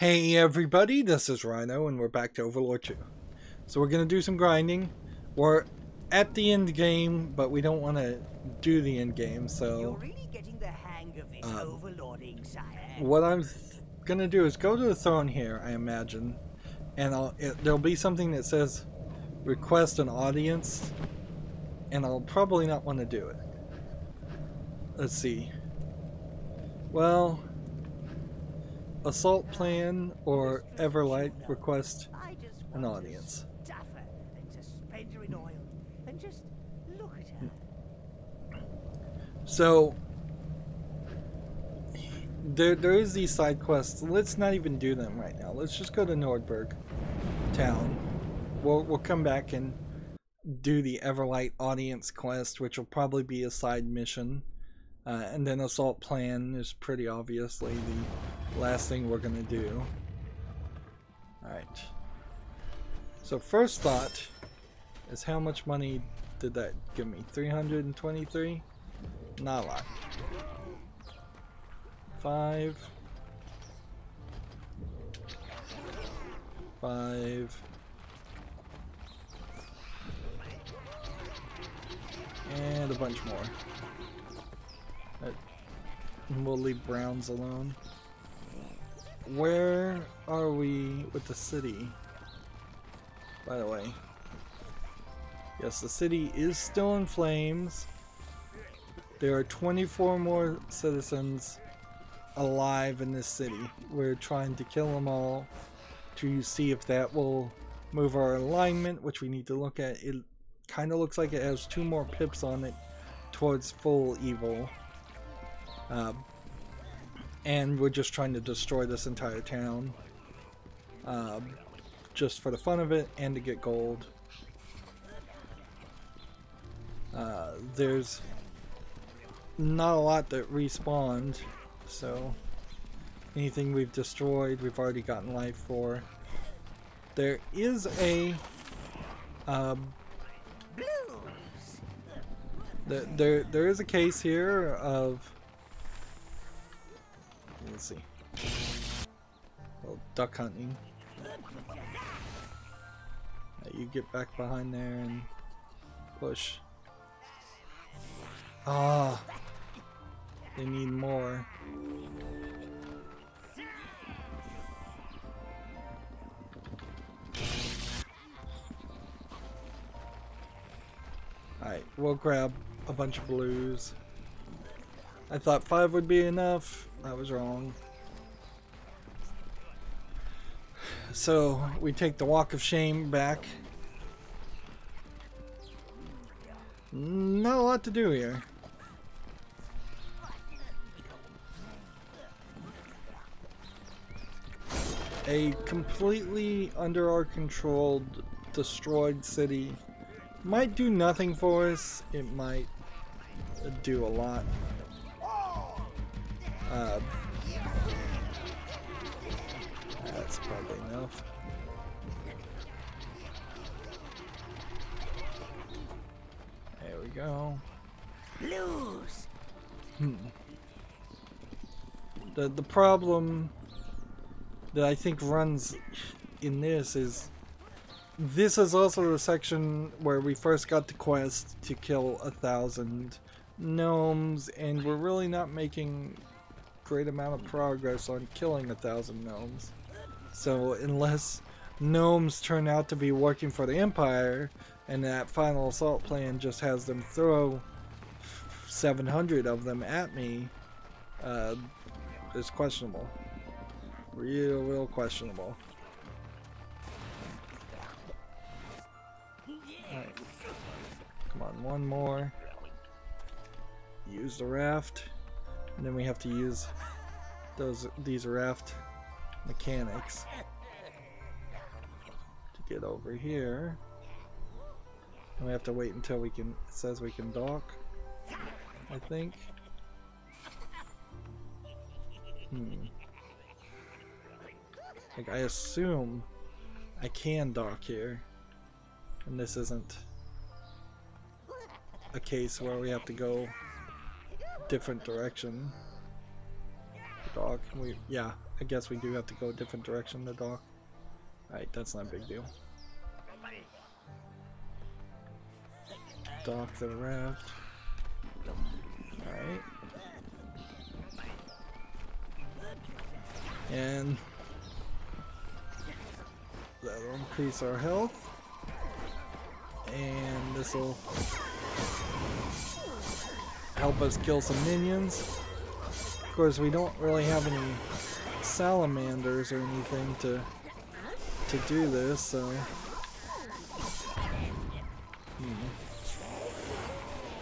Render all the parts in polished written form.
Hey everybody, this is Rydo and we're back to Overlord 2. So we're going to do some grinding. We're at the end game, but we don't want to do the end game, so... You're really getting the hang of this overlording, sire. What I'm going to do is go to the throne here, I imagine, and there'll be something that says request an audience, and I'll probably not want to do it. Let's see. Well... Assault plan or Everlight request an audience. Stuff her and suspend her in oil and just look at her. So there is these side quests. Let's not even do them right now. Let's just go to Nordberg town. We'll come back and do the Everlight audience quest, which will probably be a side mission. And then assault plan is pretty obviously the last thing we're gonna do. Alright. So first thought is how much money did that give me? 323? Not a lot. 5. 5. And a bunch more. We'll leave Browns alone. Where are we with the city? By the way. Yes, the city is still in flames. There are 24 more citizens alive in this city. We're trying to kill them all to see if that will move our alignment, which we need to look at. It kind of looks like it has 2 more pips on it towards full evil. And we're just trying to destroy this entire town, just for the fun of it and to get gold. There's not a lot that respawned, so anything we've destroyed we've already gotten life for. There is a there is a case here of, let's see, well, duck hunting. You get back behind there and push. Ah, they need more. Alright, we'll grab a bunch of blues. I thought 5 would be enough. I was wrong. So we take the walk of shame back. Not a lot to do here. A completely under our control destroyed city might do nothing for us. It might do a lot. That's probably enough. There we go. Blues. The problem that I think runs in this is also the section where we first got the quest to kill 1,000 gnomes, and we're really not making great amount of progress on killing 1,000 gnomes. So unless gnomes turn out to be working for the Empire and that final assault plan just has them throw 700 of them at me, it's questionable. Real questionable. Alright. Come on, one more. Use the raft. And then we have to use these raft mechanics to get over here. And we have to wait until it says we can dock, I think. Like, I assume I can dock here, and this isn't a case where we have to go different direction. Dock. Yeah, I guess we do have to go a different direction to dock. Alright, that's not a big deal. Dock the raft. Alright. And that'll increase our health. And this will help us kill some minions. Of course, we don't really have any salamanders or anything to do this, so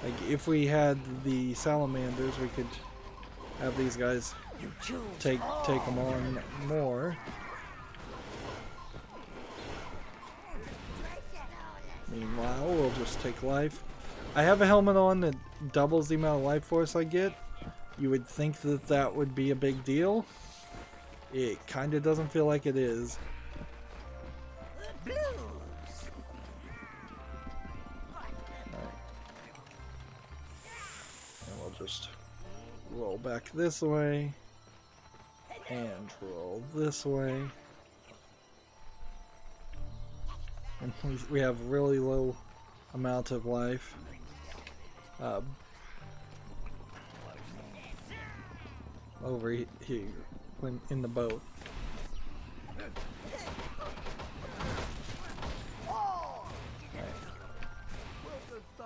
like if we had the salamanders, we could have these guys take them on more. Meanwhile, we'll just take life. I have a helmet on that doubles the amount of life force I get. You would think that that would be a big deal. It kind of doesn't feel like it is. And we'll just roll back this way and roll this way. And we have really low amount of life. Over here, when in the boat.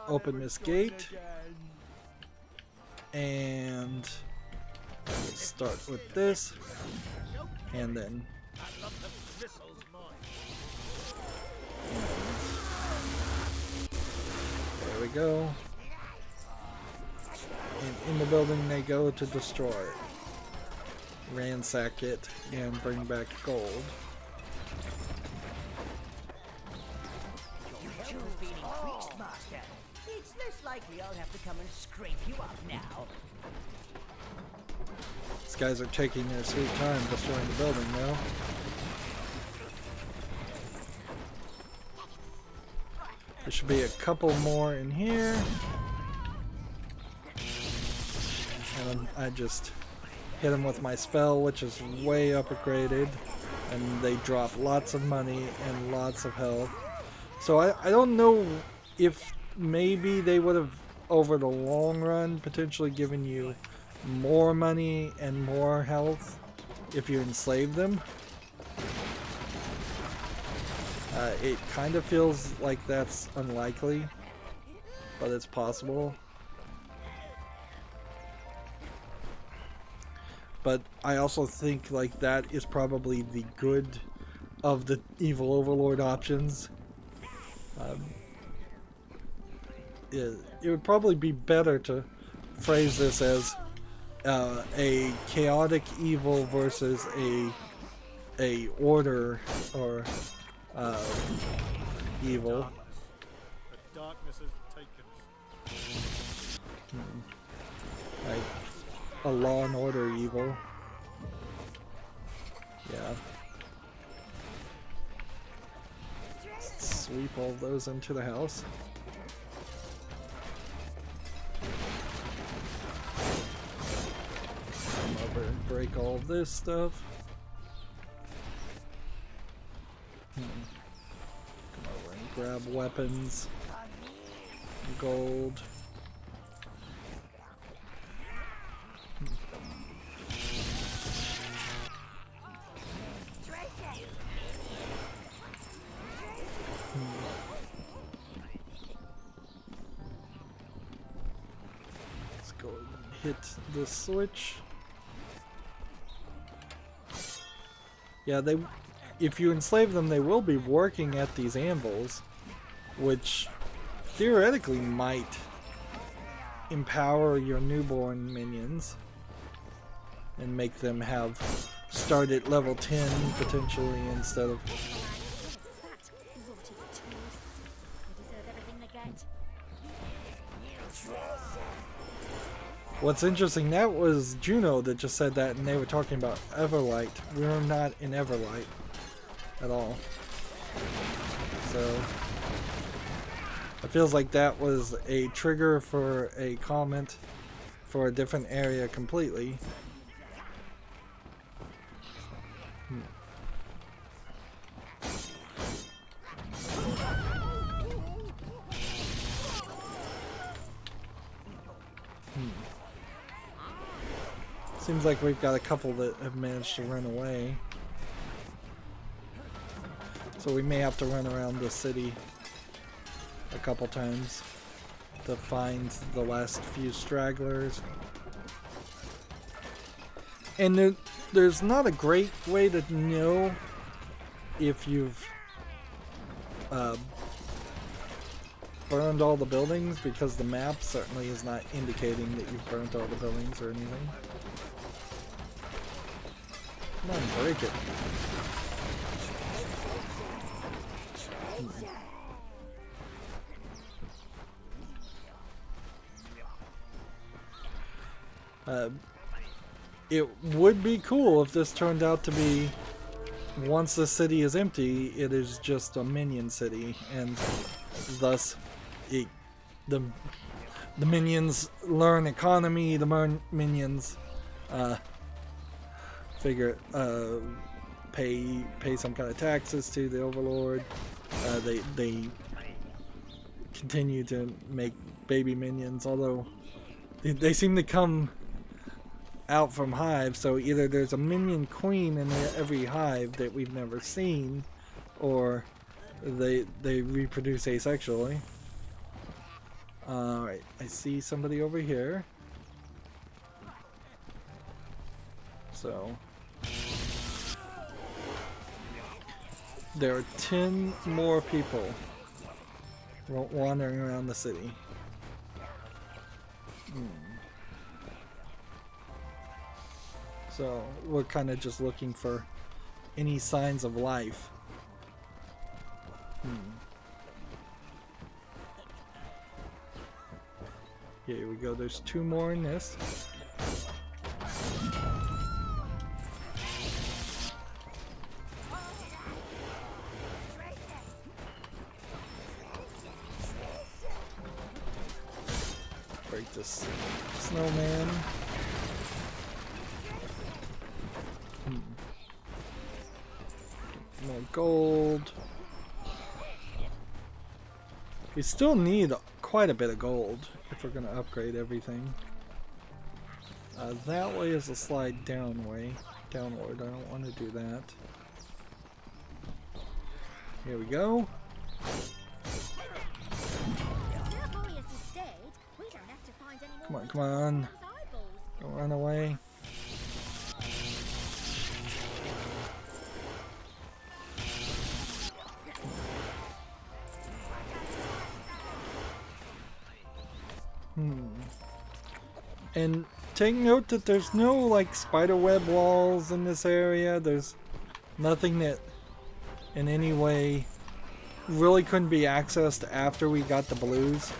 Open this gate, and we'll start with this, and then there we go. And in the building they go to destroy it, ransack it, and bring back gold. It's less likely I'll have to come and scrape you up now. These guys are taking their sweet time destroying the building now. There should be a couple more in here. And I just hit them with my spell, which is way upgraded. And they drop lots of money and lots of health. So I don't know if maybe they would have, over the long run, potentially given you more money and more health if you enslave them. It kind of feels like that's unlikely, but it's possible. But I also think like that is probably the good of the evil overlord options. It would probably be better to phrase this as a chaotic evil versus a order or evil. The darkness has taken us. Like a law and order evil. Yeah. Sweep all those into the house. Come over and break all this stuff. Come over and grab weapons. Gold. Let's go and hit the switch. Yeah, if you enslave them, they will be working at these anvils, which theoretically might empower your newborn minions and make them have start at level 10 potentially instead of... What's interesting, that was Juno that just said that, and they were talking about Everlight. We're not in Everlight at all. So it feels like that was a trigger for a comment for a different area completely. Seems like we've got a couple that have managed to run away. So we may have to run around the city a couple times to find the last few stragglers. And there's not a great way to know if you've burned all the buildings, because the map certainly is not indicating that you've burnt all the buildings or anything. Come on, break it. It would be cool if this turned out to be, once the city is empty, it is just a minion city, and thus the minions learn economy, the minions pay some kind of taxes to the Overlord. They continue to make baby minions, although they seem to come out from hives, so either there's a minion queen in every hive that we've never seen, or they reproduce asexually. Alright, I see somebody over here. So there are 10 more people wandering around the city. So we're kind of just looking for any signs of life. Here we go, there's 2 more in this. Break this snowman. More gold. We still need quite a bit of gold if we're going to upgrade everything. That way is a slide downward. I don't want to do that. Here we go. Come on, come on. Don't run away. And take note that there's no like spider web walls in this area. There's nothing that in any way really couldn't be accessed after we got the blues.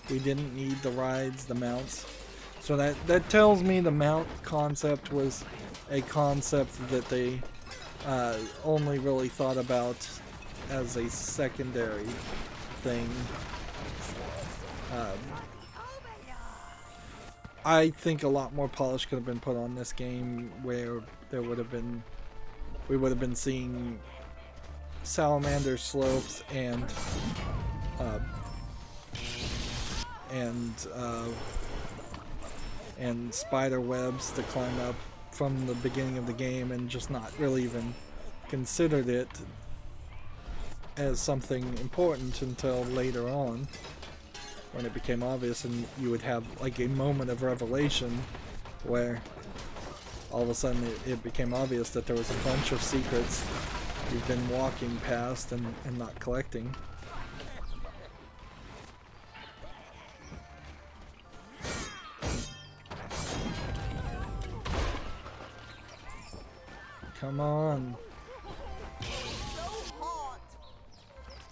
We didn't need the rides, the mounts. So that tells me the mount concept was a concept that they only really thought about as a secondary thing. I think a lot more polish could have been put on this game, where there would have been, we would have been seeing salamander slopes and spider webs to climb up from the beginning of the game, and just not really even considered it as something important until later on, when it became obvious, and you would have like a moment of revelation where all of a sudden it became obvious that there was a bunch of secrets you've been walking past and not collecting. Come on.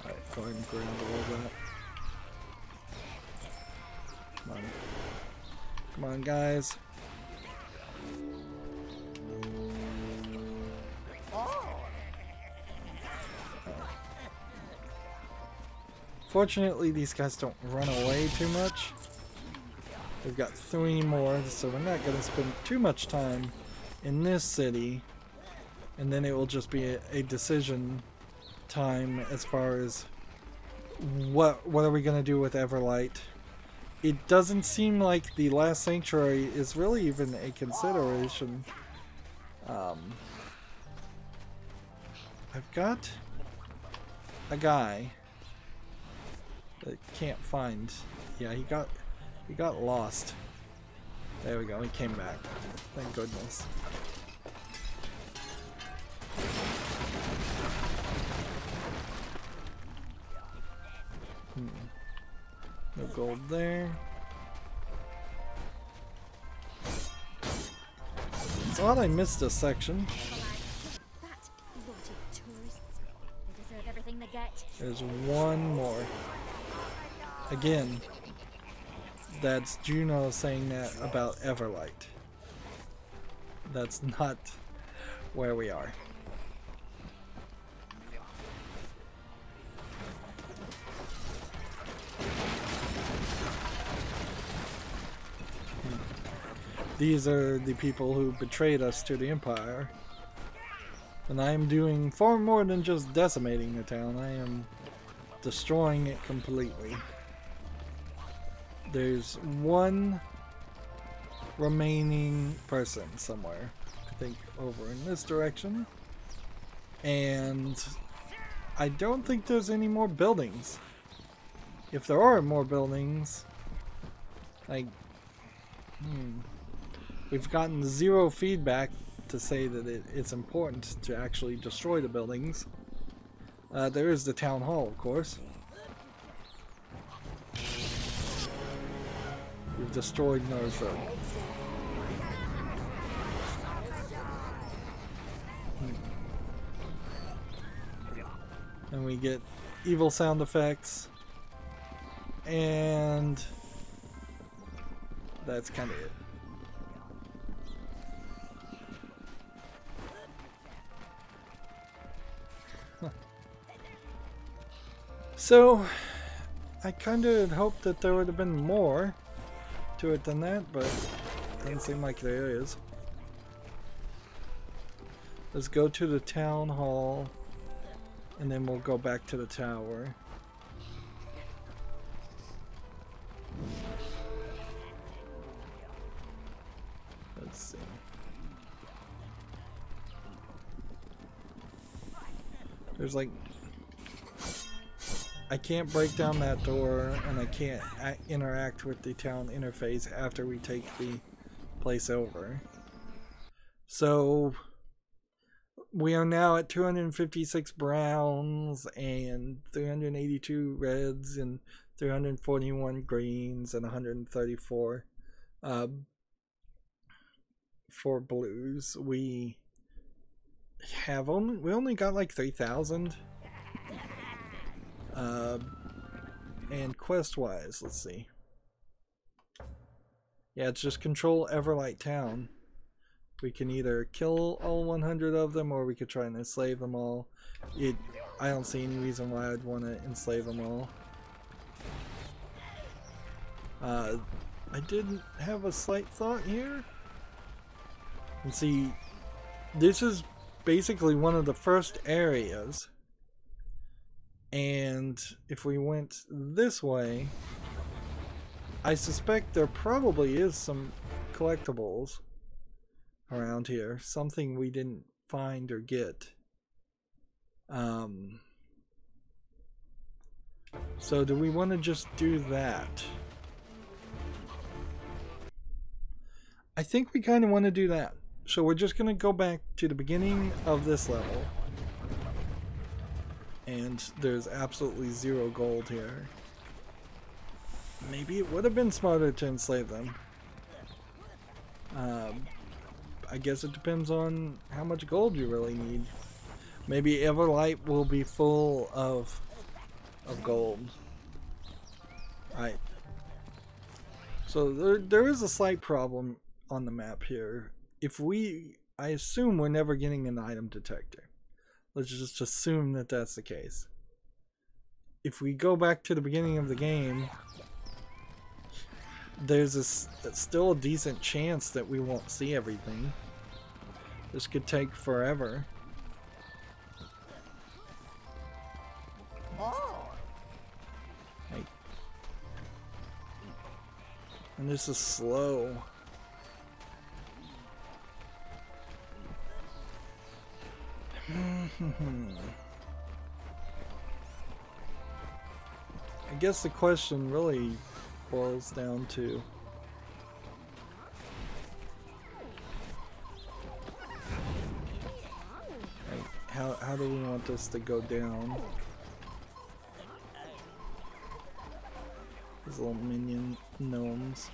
Alright, go ahead and grab all that. Come on. Come on, guys. Fortunately, these guys don't run away too much. We've got 3 more, so we're not going to spend too much time in this city. And then it will just be a decision time as far as what are we going to do with Everlight. It doesn't seem like the last sanctuary is really even a consideration. I've got a guy that can't find. Yeah, he got lost. There we go, he came back. Thank goodness. No gold there. It's odd I missed a section. That bloody tourists. They deserve everything they get. There's one more. Again, that's Juno saying that about Everlight. That's not where we are. These are the people who betrayed us to the Empire. And I am doing far more than just decimating the town. I am destroying it completely. There's one remaining person somewhere. I think over in this direction. And I don't think there's any more buildings. If there are more buildings, like... We've gotten zero feedback to say that it's important to actually destroy the buildings. There is the town hall, of course. We've destroyed Netherworld. And we get evil sound effects. And that's kind of it. So, I kind of hoped that there would have been more to it than that, but it doesn't seem like there is. Let's go to the town hall, and then we'll go back to the tower. Let's see. There's like... I can't break down that door, and I can't interact with the town interface after we take the place over. So we are now at 256 browns and 382 reds and 341 greens and 134 for blues. We only got like 3,000. And quest-wise, let's see. Yeah, it's just control Everlight Town. We can either kill all 100 of them, or we could try and enslave them all. I don't see any reason why I'd want to enslave them all. I did have a slight thought here. And see, this is basically one of the first areas. And if we went this way, I suspect there probably is some collectibles around here. Something we didn't find or get. So do we want to just do that? I think we kind of want to do that. So we're just going to go back to the beginning of this level. And there's absolutely zero gold here. Maybe it would have been smarter to enslave them. I guess it depends on how much gold you really need. Maybe Everlight will be full of gold. Alright. So there is a slight problem on the map here. I assume we're never getting an item detector. Let's just assume that that's the case. If we go back to the beginning of the game, there's still a decent chance that we won't see everything. This could take forever. And this is slow. I guess the question really boils down to like, how do we want this to go down? These little minion gnomes.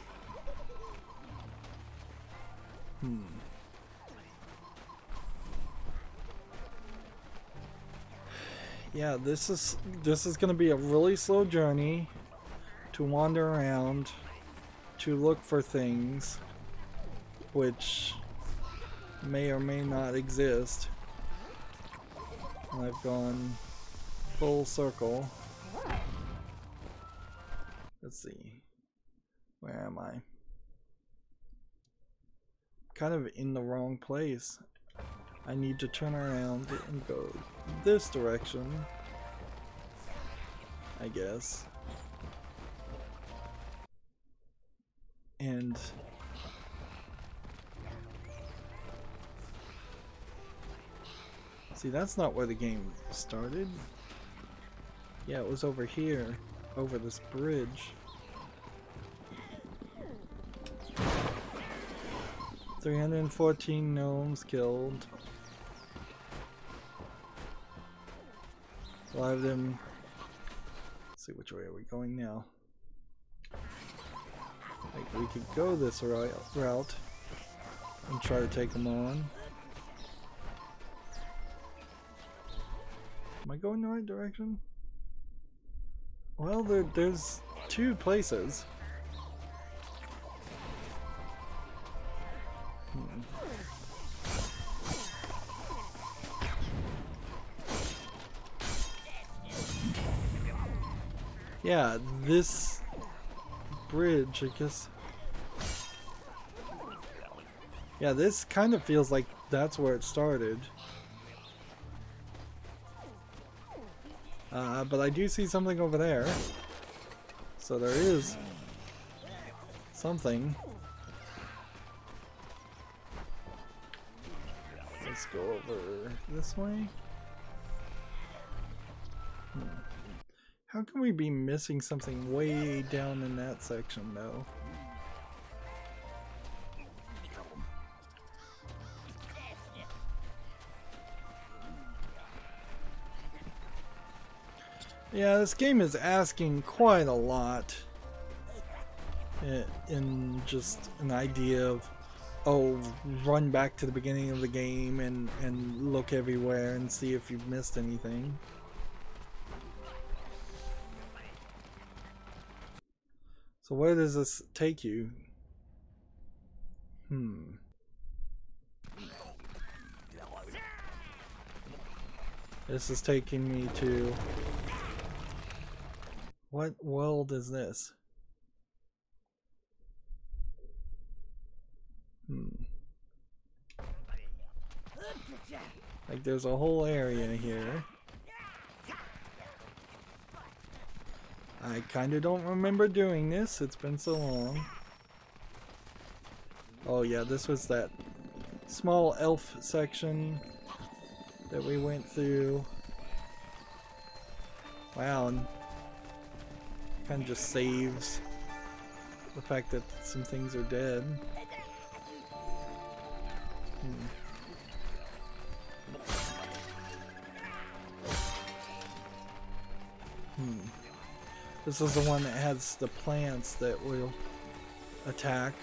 Yeah, this is gonna be a really slow journey to wander around, to look for things which may or may not exist. And I've gone full circle. Let's see. Where am I? Kind of in the wrong place. I need to turn around and go this direction, I guess. And see, that's not where the game started. Yeah, it was over here, over this bridge. 314 gnomes killed. A lot of them. Let's see, which way are we going now? Like, we could go this route and try to take them on. Am I going the right direction? Well, there's two places. Yeah, this bridge, I guess. Yeah, this kind of feels like that's where it started. But I do see something over there. So there is something. Let's go over this way. How can we be missing something way down in that section, though? Yeah, this game is asking quite a lot in just an idea of, oh, run back to the beginning of the game and look everywhere and see if you've missed anything. So where does this take you? This is taking me to... What world is this? Like, there's a whole area here. I kinda don't remember doing this, it's been so long. Oh yeah, this was that small elf section that we went through. Wow, and kinda just saves the fact that some things are dead. This is the one that has the plants that will attack.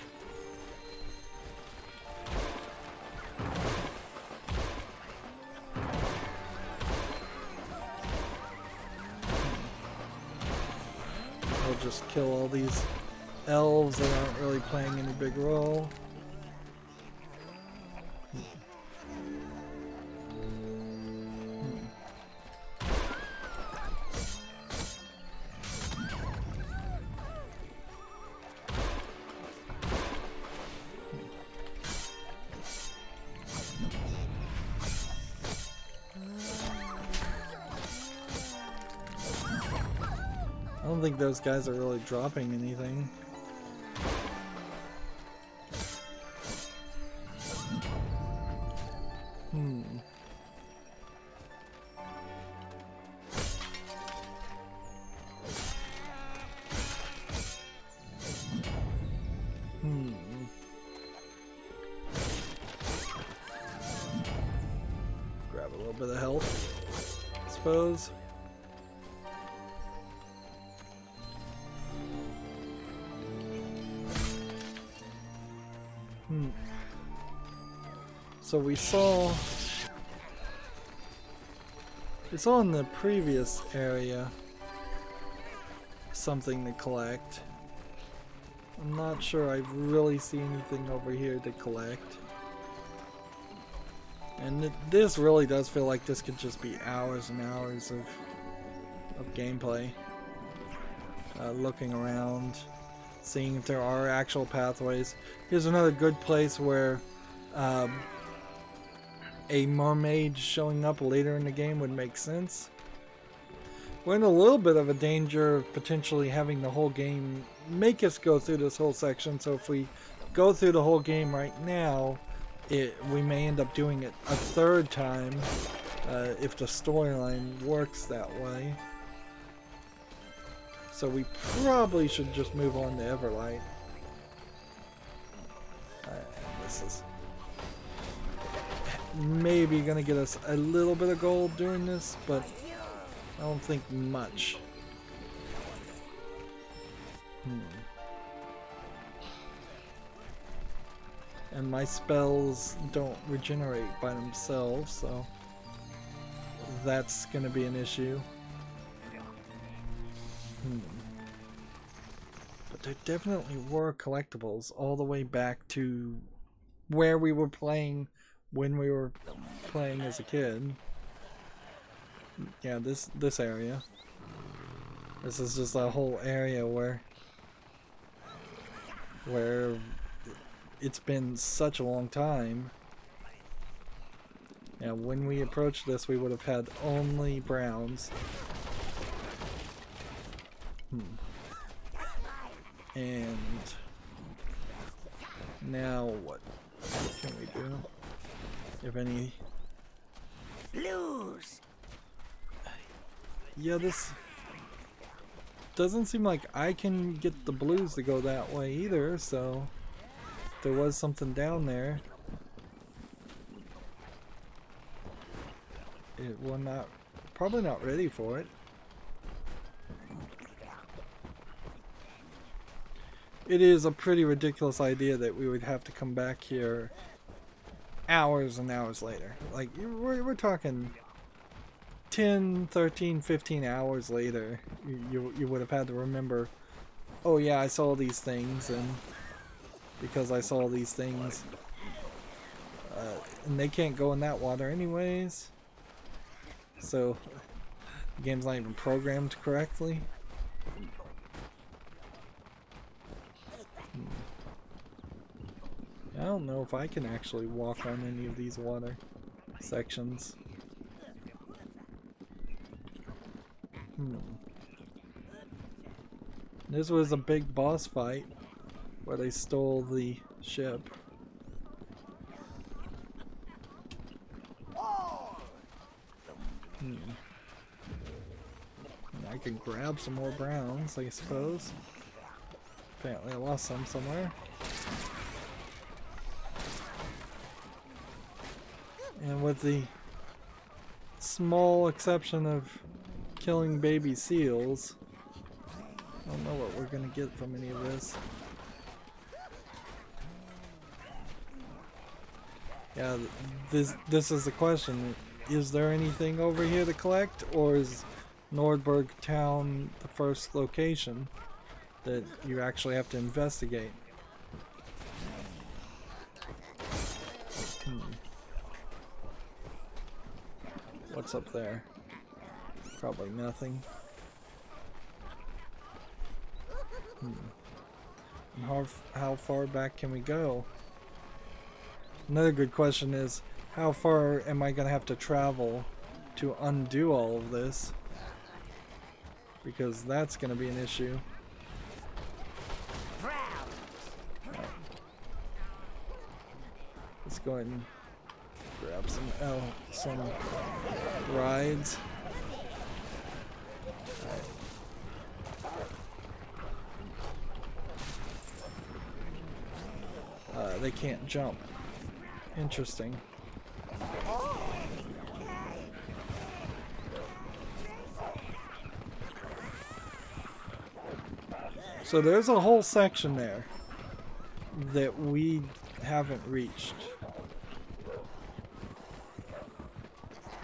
We'll just kill all these elves that aren't really playing any big role. I don't think those guys are really dropping anything. Hmm. Hmm. Grab a little bit of health, I suppose. Hmm. So we saw in the previous area something to collect. I'm not sure I really see anything over here to collect. And this really does feel like this could just be hours and hours of gameplay. Looking around, seeing if there are actual pathways. Here's another good place where a mermaid showing up later in the game would make sense. We're in a little bit of a danger of potentially having the whole game make us go through this whole section, so if we go through the whole game right now, we may end up doing it a third time if the storyline works that way. So we probably should just move on to Everlight. This is maybe gonna get us a little bit of gold doing this, but I don't think much. And my spells don't regenerate by themselves, so that's gonna be an issue. But there definitely were collectibles all the way back to where we were playing when we were playing as a kid. Yeah, this area. This is just a whole area where it's been such a long time. Yeah, when we approached this, we would have had only browns. And now what can we do? If any? Blues. Yeah, this doesn't seem like I can get the blues to go that way either, so if there was something down there, we're probably not ready for it. It is a pretty ridiculous idea that we would have to come back here hours and hours later. Like, we're talking 10, 13, 15 hours later. You would have had to remember, oh yeah, I saw these things, and because I saw these things, and they can't go in that water anyways, so the game's not even programmed correctly. I don't know if I can actually walk on any of these water sections. This was a big boss fight where they stole the ship. I can grab some more browns, I suppose. Apparently I lost some somewhere. And with the small exception of killing baby seals, I don't know what we're gonna get from any of this. Yeah, this is the question. Is there anything over here to collect, or is Nordberg Town the first location that you actually have to investigate? What's up there? Probably nothing. How far back can we go? Another good question is, how far am I going to have to travel to undo all of this? Because that's going to be an issue. Let's go ahead and grab grab some rides. They can't jump. Interesting. So there's a whole section there that we haven't reached.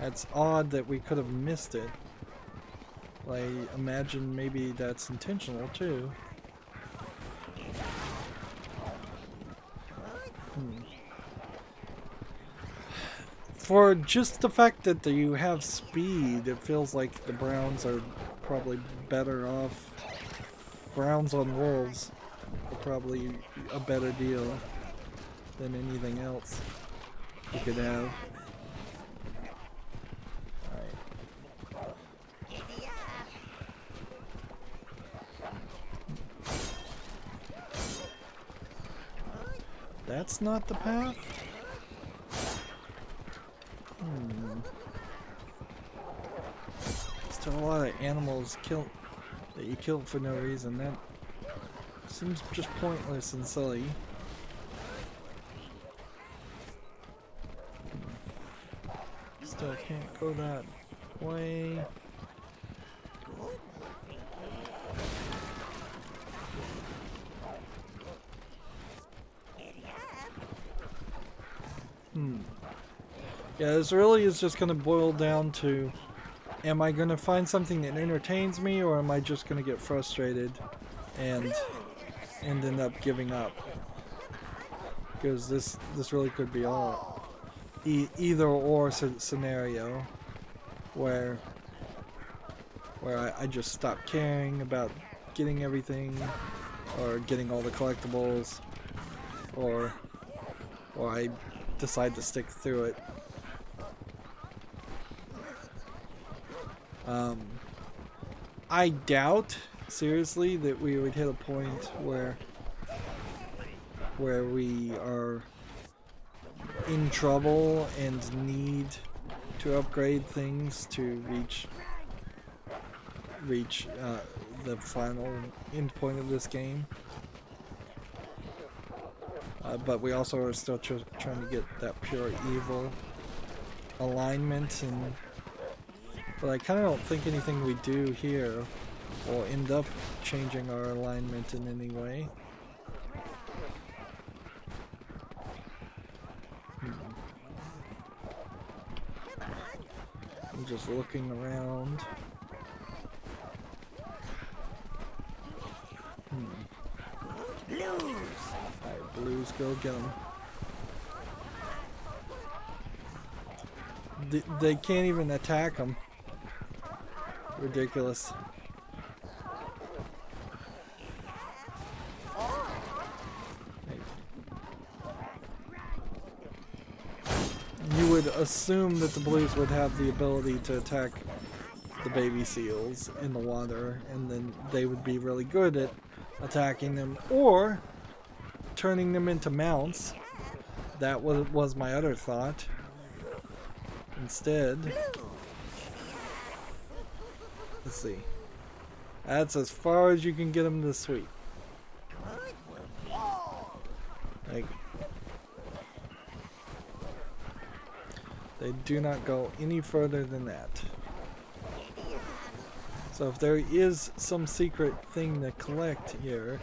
That's odd that we could have missed it. I imagine maybe that's intentional too. For just the fact that you have speed, it feels like the Browns are probably better off. Browns on Wolves are probably a better deal than anything else you could have. That's not the path? Still a lot of animals that you kill for no reason. That seems just pointless and silly. Still can't go that way. Yeah, this really is just going to boil down to, am I going to find something that entertains me, or am I just going to get frustrated and end up giving up? Because this really could be all either or scenario where I just stop caring about getting everything, or getting all the collectibles, or I decide to stick through it. I doubt seriously that we would hit a point where we are in trouble and need to upgrade things to reach the final end point of this game. But we also are still trying to get that pure evil alignment, but I kind of don't think anything we do here will end up changing our alignment in any way. I'm just looking around. Alright, blues, go get them. They can't even attack them. Ridiculous. You would assume that the blues would have the ability to attack the baby seals in the water, and then they would be really good at attacking them or turning them into mounts. That was my other thought. Instead, let's see. That's as far as you can get them to sweep. Like, they do not go any further than that. So if there is some secret thing to collect here,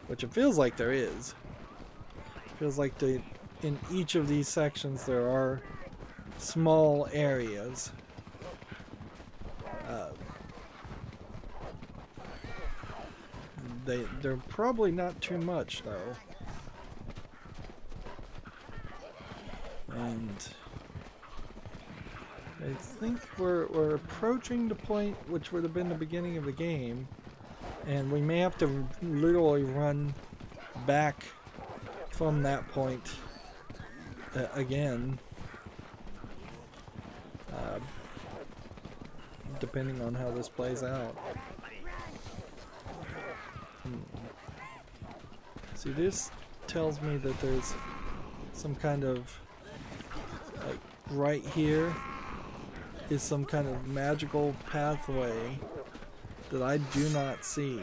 which it feels like there is, it feels like in each of these sections there are small areas. They're probably not too much though. And I think we're approaching the point which would have been the beginning of the game, and we may have to literally run back from that point again, depending on how this plays out. See, this tells me that there's some kind of right here is some kind of magical pathway that I do not see.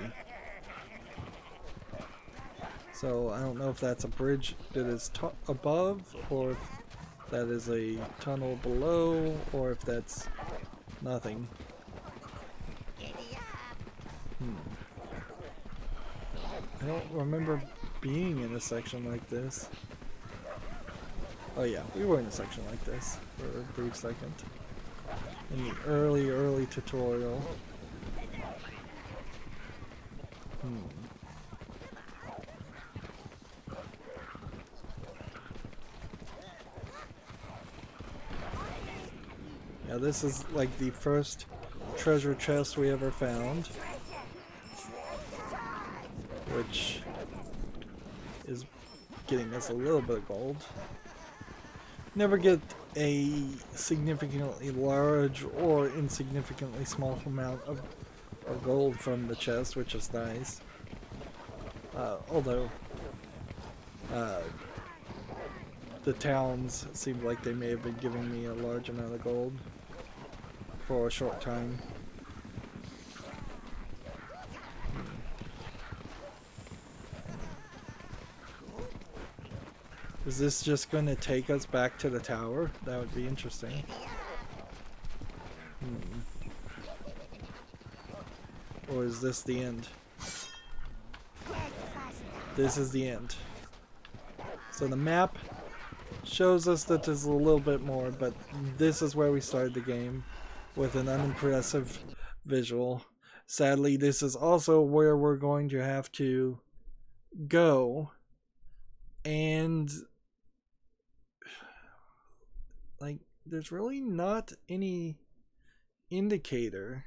So I don't know if that's a bridge that is above, or if that is a tunnel below, or if that's nothing. I don't remember being in a section like this. Oh yeah, we were in a section like this for a brief second. In the early tutorial. Yeah, this is like the first treasure chest we ever found, which is getting us a little bit of gold. Never get a significantly large or insignificantly small amount of gold from the chest, which is nice. Although the towns seemed like they may have been giving me a large amount of gold for a short time. Is this just going to take us back to the tower? That would be interesting. Or is this the end? This is the end. So the map shows us that there's a little bit more, but this is where we started the game with an unimpressive visual. Sadly, this is also where we're going to have to go, and like there's really not any indicator.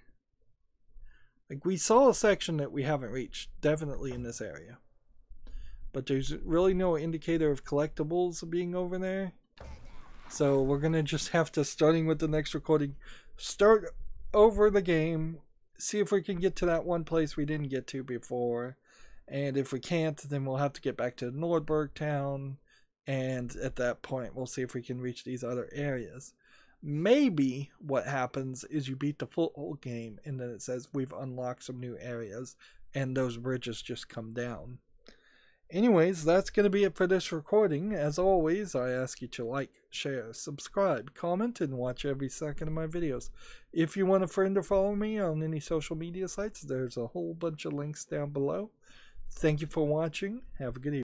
Like, we saw a section that we haven't reached, definitely in this area, but there's really no indicator of collectibles being over there. So we're gonna just have to, starting with the next recording, start over the game, see if we can get to that one place we didn't get to before, and if we can't, then we'll have to get back to Nordberg town, and at that point we'll see if we can reach these other areas. Maybe what happens is you beat the full game and then it says we've unlocked some new areas and those bridges just come down. Anyways, that's going to be it for this recording. As always, I ask you to like, share, subscribe, comment, and watch every second of my videos. If you want a friend or follow me on any social media sites, there's a whole bunch of links down below. Thank you for watching. Have a good evening.